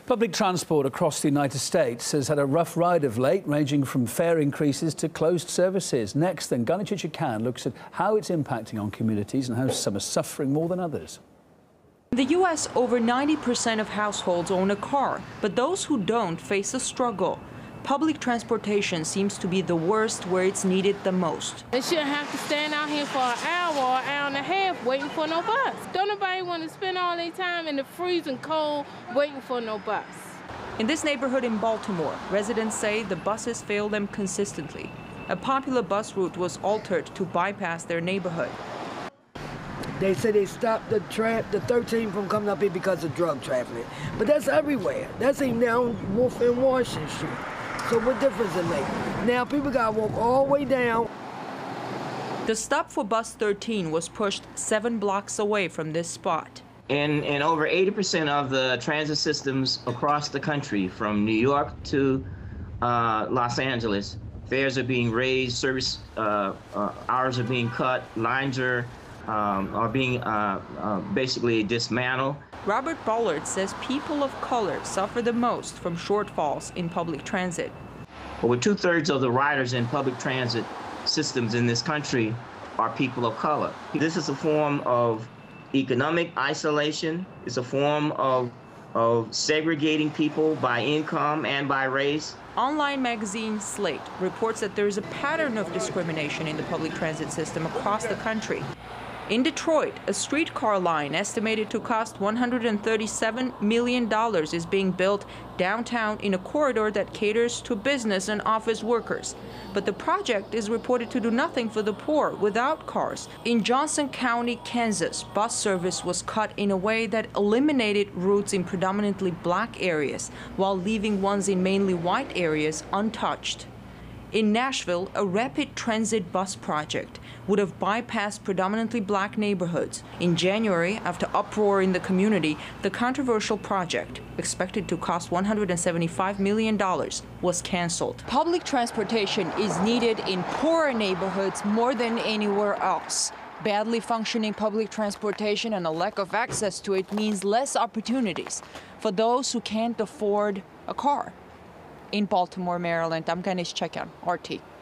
Public transport across the United States has had a rough ride of late, ranging from fare increases to closed services. Next, then, Gani Chichikhan looks at how it's impacting on communities and how some are suffering more than others. In the U.S., over 90% of households own a car, but those who don't face a struggle. Public transportation seems to be the worst where it's needed the most. They shouldn't have to stand out here for an hour or an hour and a half waiting for no bus. Don't nobody want to spend all their time in the freezing cold waiting for no bus. In this neighborhood in Baltimore, residents say the buses fail them consistently. A popular bus route was altered to bypass their neighborhood. They say they stopped the 13 from coming up here because of drug trafficking. But that's everywhere. That's even down Wolf and Washington Street. So what difference it make? Now people gotta walk all the way down. The stop for bus 13 was pushed 7 blocks away from this spot. In over 80% of the transit systems across the country, from New York to Los Angeles, fares are being raised, service hours are being cut, lines are being basically dismantled. Robert Ballard says people of color suffer the most from shortfalls in public transit. Over 2/3 of the riders in public transit systems in this country are people of color. This is a form of economic isolation. It's a form of segregating people by income and by race. Online magazine Slate reports that there is a pattern of discrimination in the public transit system across the country. In Detroit, a streetcar line estimated to cost $137 million is being built downtown in a corridor that caters to business and office workers. But the project is reported to do nothing for the poor without cars. In Johnson County, Kansas, bus service was cut in a way that eliminated routes in predominantly black areas while leaving ones in mainly white areas untouched. In Nashville, a rapid transit bus project would have bypassed predominantly black neighborhoods. In January, after uproar in the community, the controversial project, expected to cost $175 million, was canceled. Public transportation is needed in poorer neighborhoods more than anywhere else. Badly functioning public transportation and a lack of access to it means less opportunities for those who can't afford a car. In Baltimore, Maryland, I'm Gani Chichikhan, RT.